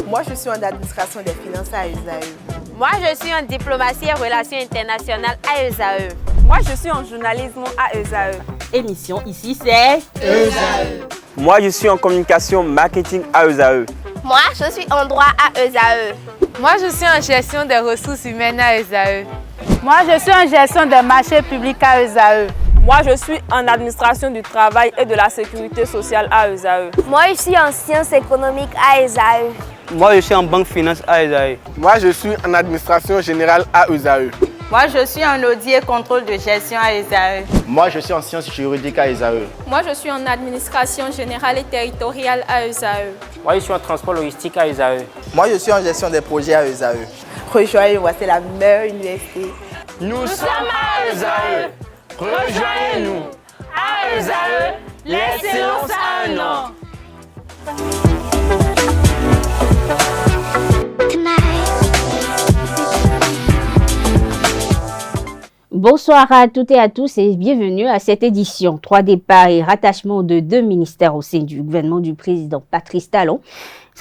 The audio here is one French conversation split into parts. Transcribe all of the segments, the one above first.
Moi, je suis en administration des finances à ESAE. Moi, je suis en diplomatie et relations internationales à ESAE. Moi, je suis en journalisme à ESAE. Émission ici, c'est ESAE. Moi, je suis en communication marketing à ESAE. Moi, je suis en droit à ESAE. Moi, je suis en gestion des ressources humaines à ESAE. Moi, je suis en gestion des marchés publics à ESAE. Moi, je suis en administration du travail et de la sécurité sociale à ESAE. Moi, je suis en sciences économiques à ESAE. Moi, je suis en banque finance à ESAE. Moi, je suis en administration générale à ESAE. Moi, je suis en audit et contrôle de gestion à ESAE. Moi, je suis en sciences juridiques à ESAE. Moi, je suis en administration générale et territoriale à ESAE. Moi, je suis en transport logistique à ESAE. Moi, je suis en gestion des projets à ESAE. Rejoignez-moi, c'est la meilleure université. Nous sommes à ESAE. Rejoignez-nous. À ESAE, l'excellence a un nom. Bonsoir à toutes et à tous et bienvenue à cette édition. 3 départs et rattachements de 2 ministères au sein du gouvernement du président Patrice Talon.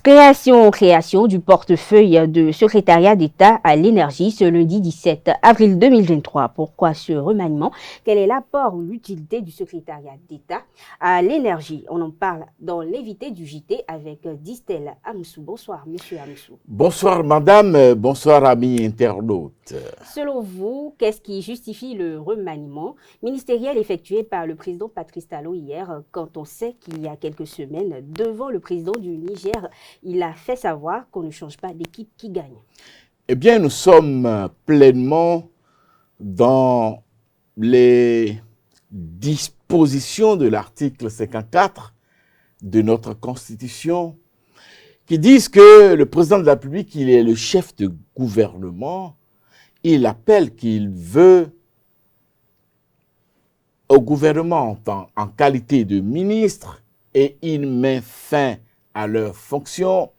Création du portefeuille de secrétariat d'État à l'énergie ce lundi 17 avril 2023. Pourquoi ce remaniement? Quel est l'apport ou l'utilité du secrétariat d'État à l'énergie? On en parle dans l'invité du JT avec Distel Amsou. Bonsoir, monsieur Amsou. Bonsoir, madame. Bonsoir, amis internautes. Selon vous, qu'est-ce qui justifie le remaniement ministériel effectué par le président Patrice Talon hier, quand on sait qu'il y a quelques semaines, devant le président du Niger, il a fait savoir qu'on ne change pas d'équipe qui gagne? Eh bien, nous sommes pleinement dans les dispositions de l'article 54 de notre Constitution qui disent que le président de la République, il est le chef de gouvernement. Il appelle qu'il veut au gouvernement en qualité de ministre et il met fin à leurs fonctions.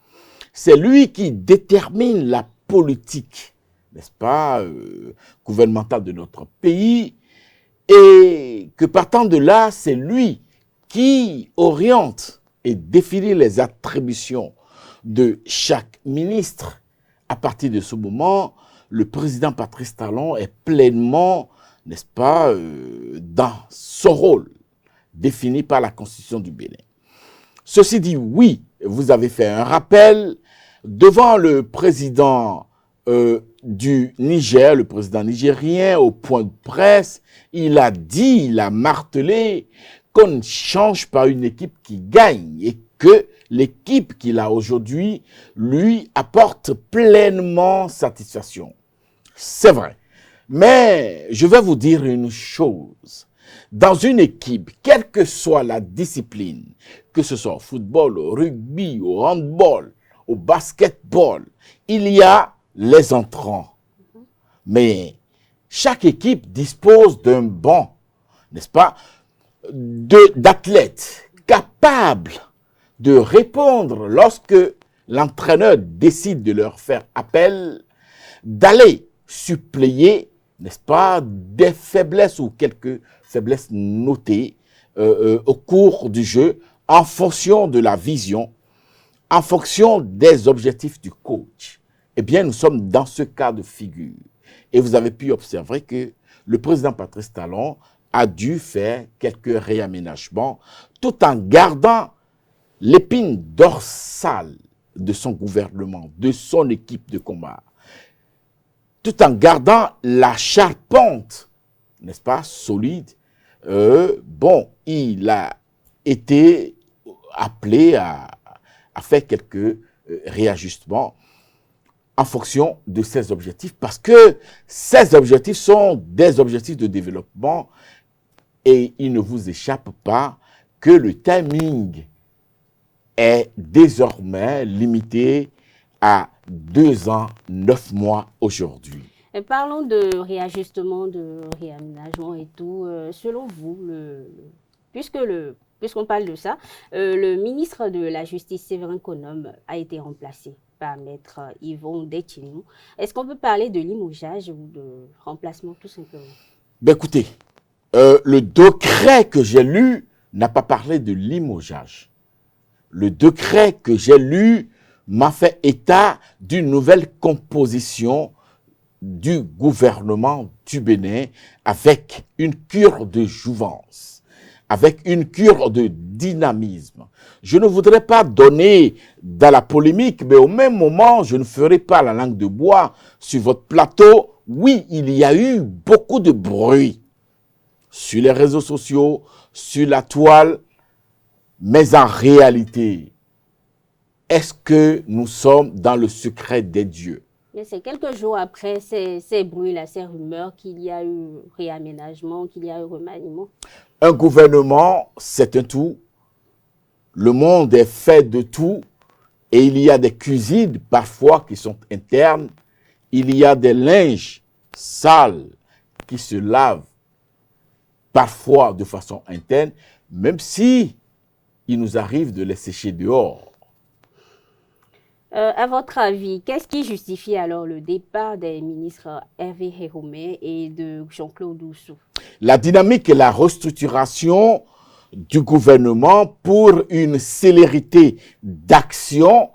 C'est lui qui détermine la politique, n'est-ce pas, gouvernementale de notre pays, et que partant de là, c'est lui qui oriente et définit les attributions de chaque ministre. À partir de ce moment, le président Patrice Talon est pleinement, n'est-ce pas, dans son rôle défini par la Constitution du Bénin. Ceci dit, oui, vous avez fait un rappel devant le président du Niger, le président nigérien, au point de presse. Il a dit, il a martelé qu'on ne change pas une équipe qui gagne et que l'équipe qu'il a aujourd'hui lui apporte pleinement satisfaction. C'est vrai. Mais je vais vous dire une chose. Dans une équipe, quelle que soit la discipline, que ce soit au football, au rugby, au handball, au basketball, il y a les entrants. Mais chaque équipe dispose d'un banc, n'est-ce pas, d'athlètes capables de répondre lorsque l'entraîneur décide de leur faire appel, d'aller suppléer, n'est-ce pas, des faiblesses ou quelques faiblesses notées au cours du jeu en fonction de la vision, en fonction des objectifs du coach. Eh bien, nous sommes dans ce cas de figure. Et vous avez pu observer que le président Patrice Talon a dû faire quelques réaménagements tout en gardant l'épine dorsale de son gouvernement, de son équipe de combat, tout en gardant la charpente, n'est-ce pas, solide. Il a été appelé à faire quelques réajustements en fonction de ses objectifs, parce que ces objectifs sont des objectifs de développement et il ne vous échappe pas que le timing est désormais limité à 2 ans, 9 mois aujourd'hui. Et parlons de réajustement, de réaménagement et tout. Selon vous, puisqu'on parle de ça, le ministre de la Justice, Séverin Konom, a été remplacé par Maître Yvon Detinou. Est-ce qu'on peut parler de limogeage ou de remplacement tout simplement? Ben écoutez, le décret que j'ai lu n'a pas parlé de limogeage. Le décret que j'ai lu m'a fait état d'une nouvelle composition du gouvernement du Bénin avec une cure de jouvence, avec une cure de dynamisme. Je ne voudrais pas donner dans la polémique, mais au même moment, je ne ferai pas la langue de bois sur votre plateau. Oui, il y a eu beaucoup de bruit sur les réseaux sociaux, sur la toile, mais en réalité, est-ce que nous sommes dans le secret des dieux? Mais c'est quelques jours après ces bruits-là, ces rumeurs, qu'il y a eu réaménagement, qu'il y a eu remaniement. Un gouvernement, c'est un tout. Le monde est fait de tout. Et il y a des cuisines parfois qui sont internes. Il y a des linges sales qui se lavent parfois de façon interne, même si il nous arrive de les sécher dehors. À votre avis, qu'est-ce qui justifie alors le départ des ministres Hervé Héroumé et de Jean-Claude Doussou? La dynamique et la restructuration du gouvernement pour une célérité d'action,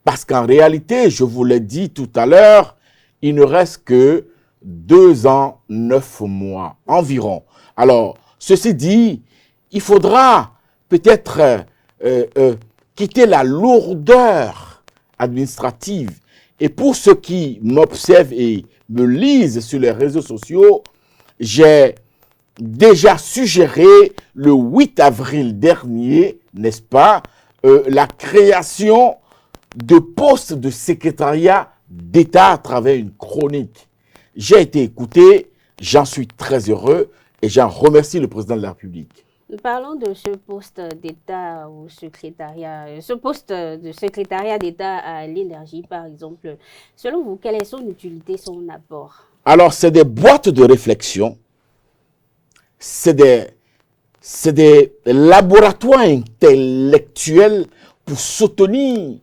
parce qu'en réalité, je vous l'ai dit tout à l'heure, il ne reste que 2 ans, 9 mois environ. Alors, ceci dit, il faudra peut-être quitter la lourdeur administrative. Et pour ceux qui m'observent et me lisent sur les réseaux sociaux, j'ai déjà suggéré le 8 avril dernier, n'est-ce pas, la création de postes de secrétariat d'État à travers une chronique. J'ai été écouté, j'en suis très heureux et j'en remercie le président de la République. Parlons de ce poste d'État au secrétariat, ce poste de secrétariat d'État à l'énergie, par exemple. Selon vous, quelle est son utilité, son apport? Alors, c'est des boîtes de réflexion, c'est des laboratoires intellectuels pour soutenir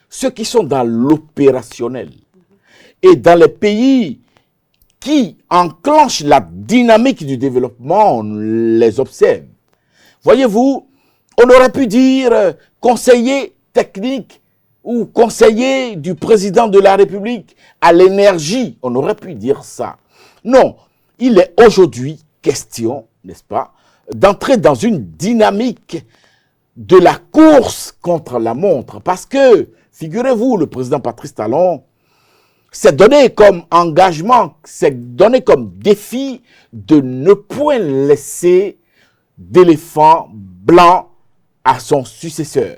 ceux qui sont dans l'opérationnel. Et dans les pays qui enclenchent la dynamique du développement, on les observe. Voyez-vous, on aurait pu dire conseiller technique ou conseiller du président de la République à l'énergie. On aurait pu dire ça. Non, il est aujourd'hui question, n'est-ce pas, d'entrer dans une dynamique de la course contre la montre. Parce que, figurez-vous, le président Patrice Talon s'est donné comme engagement, s'est donné comme défi de ne point laisser d'éléphant blanc à son successeur.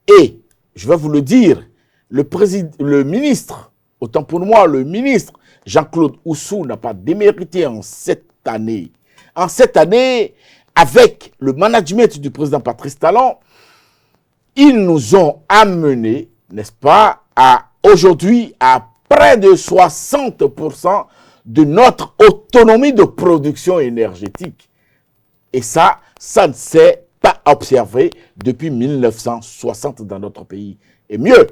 Et, je vais vous le dire, le ministre, autant pour moi, le ministre Jean-Claude Doussou n'a pas démérité en cette année. En cette année, avec le management du président Patrice Talon, ils nous ont amenés, n'est-ce pas, à aujourd'hui à près de 60% de notre autonomie de production énergétique. Et ça ne s'est pas observé depuis 1960 dans notre pays. Et mieux,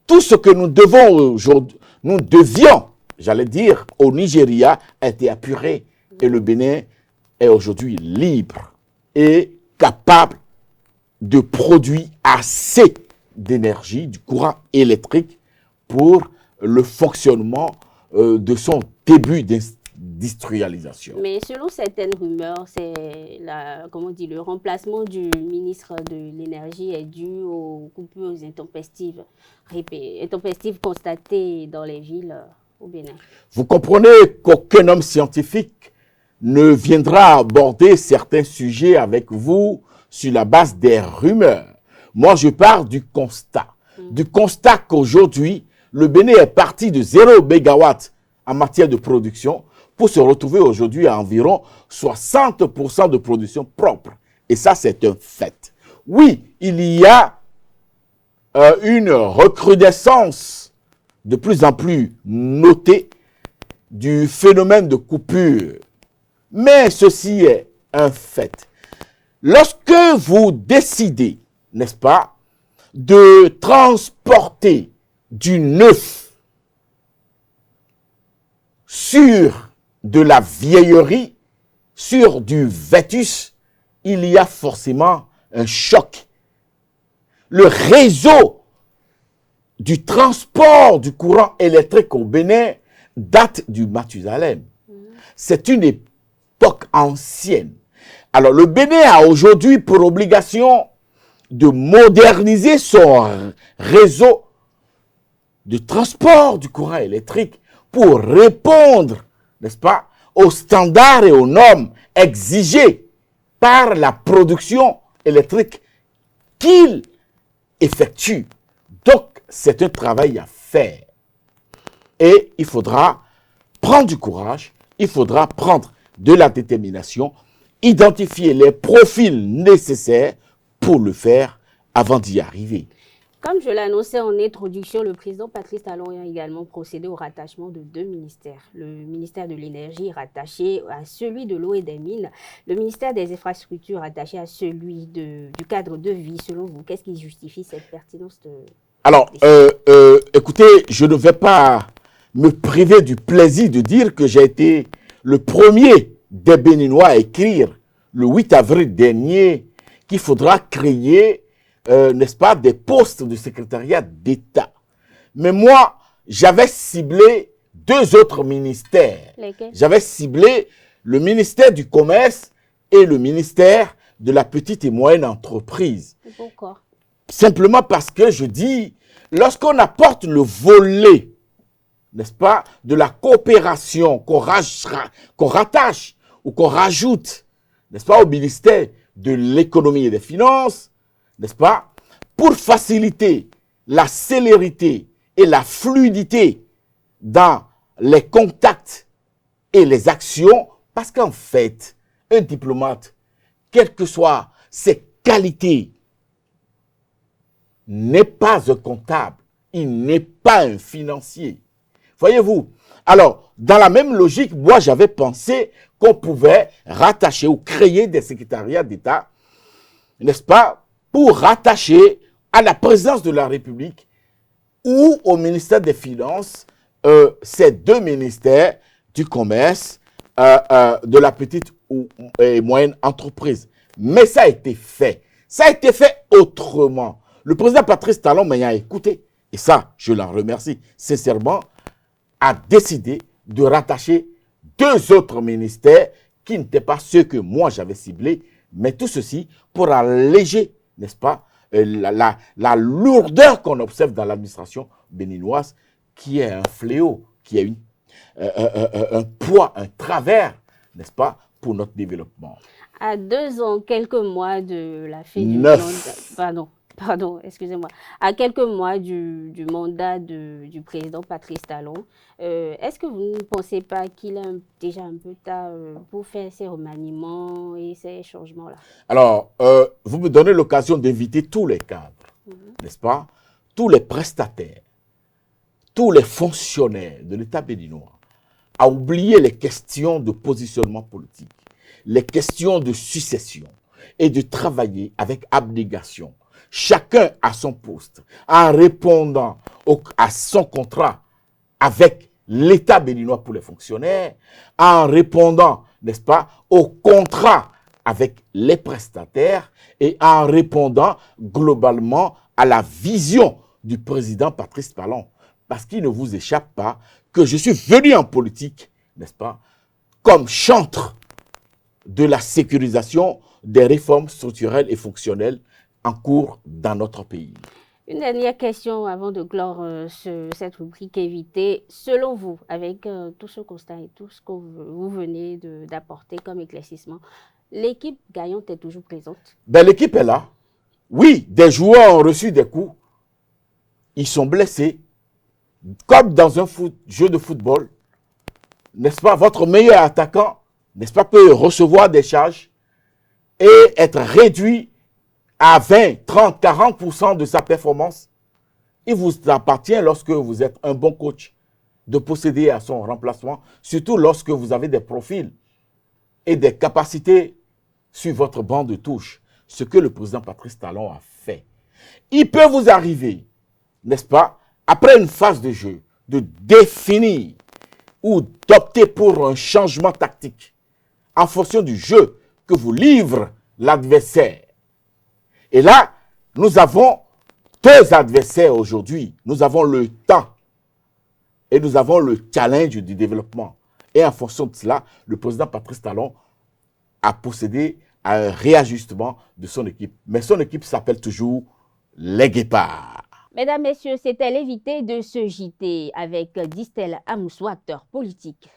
tout ce que nous devons aujourd'hui, nous devions, j'allais dire, au Nigeria, a été apuré. Et le Bénin est aujourd'hui libre et capable de produire assez d'énergie, du courant électrique pour le fonctionnement de son début d'industrialisation. Mais selon certaines rumeurs, c'est le remplacement du ministre de l'Énergie est dû aux coupures intempestives constatées dans les villes au Bénin. Vous comprenez qu'aucun homme scientifique ne viendra aborder certains sujets avec vous sur la base des rumeurs. Moi, je pars du constat. Du constat qu'aujourd'hui, le Bénin est parti de 0 mégawatt en matière de production pour se retrouver aujourd'hui à environ 60% de production propre. Et ça, c'est un fait. Oui, il y a une recrudescence de plus en plus notée du phénomène de coupure. Mais ceci est un fait. Lorsque vous décidez, n'est-ce pas, de transporter du neuf sur de la vieillerie, sur du vétus, il y a forcément un choc. Le réseau du transport du courant électrique au Bénin date du Mathusalem. C'est une époque ancienne. Alors, le Bénin a aujourd'hui pour obligation de moderniser son réseau de transport du courant électrique pour répondre, n'est-ce pas, aux standards et aux normes exigées par la production électrique qu'il effectue. Donc, c'est un travail à faire. Et il faudra prendre du courage, il faudra prendre de la détermination, identifier les profils nécessaires pour le faire avant d'y arriver. Comme je l'annonçais en introduction, le président Patrice Talon a également procédé au rattachement de 2 ministères. Le ministère de l'Énergie est rattaché à celui de l'eau et des mines. Le ministère des Infrastructures rattaché à celui du cadre de vie. Selon vous, qu'est-ce qui justifie cette pertinence de... Alors, écoutez, je ne vais pas me priver du plaisir de dire que j'ai été le premier des Béninois à écrire le 8 avril dernier qu'il faudra créer, n'est-ce pas, des postes de secrétariat d'État. Mais moi, j'avais ciblé 2 autres ministères. J'avais ciblé le ministère du Commerce et le ministère de la petite et moyenne entreprise. Pourquoi? Simplement parce que je dis, lorsqu'on apporte le volet, n'est-ce pas, de la coopération qu'on rattache ou qu'on rajoute, n'est-ce pas, au ministère de l'économie et des finances, n'est-ce pas, pour faciliter la célérité et la fluidité dans les contacts et les actions, parce qu'en fait, un diplomate, quelles que soient ses qualités, n'est pas un comptable, il n'est pas un financier. Voyez-vous? Alors, dans la même logique, moi, j'avais pensé qu'on pouvait rattacher ou créer des secrétariats d'État, n'est-ce pas, pour rattacher à la présidence de la République ou au ministère des Finances ces 2 ministères du commerce, de la petite et moyenne entreprise. Mais ça a été fait. Ça a été fait autrement. Le président Patrice Talon m'a écouté, et ça, je l'en remercie sincèrement, a décidé de rattacher 2 autres ministères qui n'étaient pas ceux que moi j'avais ciblés, mais tout ceci pour alléger, n'est-ce pas, la lourdeur qu'on observe dans l'administration béninoise, qui est un fléau, qui est un poids, un travers, n'est-ce pas, pour notre développement. À 2 ans, quelques mois de la fin du 9. Pardon, excusez-moi. À quelques mois du mandat du président Patrice Talon, est-ce que vous ne pensez pas qu'il est déjà un peu tard pour faire ces remaniements et ces changements-là? Alors, vous me donnez l'occasion d'inviter tous les cadres, n'est-ce pas, tous les prestataires, tous les fonctionnaires de l'État béninois à oublier les questions de positionnement politique, les questions de succession et de travailler avec abnégation, chacun à son poste, en répondant à son contrat avec l'État béninois pour les fonctionnaires, en répondant, n'est-ce pas, au contrat avec les prestataires et en répondant globalement à la vision du président Patrice Talon. Parce qu'il ne vous échappe pas que je suis venu en politique, n'est-ce pas, comme chantre de la sécurisation des réformes structurelles et fonctionnelles en cours dans notre pays. Une dernière question avant de clore cette rubrique évitée. Selon vous, avec tout ce constat et tout ce que vous venez d'apporter comme éclaircissement, l'équipe gagnante est toujours présente? Ben, l'équipe est là. Oui, des joueurs ont reçu des coups. Ils sont blessés. Comme dans un jeu de football, n'est-ce pas, votre meilleur attaquant, n'est-ce pas, peut recevoir des charges et être réduit à 20, 30, 40% de sa performance. Il vous appartient, lorsque vous êtes un bon coach, de posséder à son remplacement, surtout lorsque vous avez des profils et des capacités sur votre banc de touche, ce que le président Patrice Talon a fait. Il peut vous arriver, n'est-ce pas, après une phase de jeu, de définir ou d'opter pour un changement tactique en fonction du jeu que vous livre l'adversaire. Et là, nous avons deux adversaires aujourd'hui. Nous avons le temps et nous avons le challenge du développement. Et en fonction de cela, le président Patrice Talon a procédé à un réajustement de son équipe. Mais son équipe s'appelle toujours les Guépards. Mesdames, Messieurs, c'était l'invité de ce JT avec Distel Amoussou, acteur politique.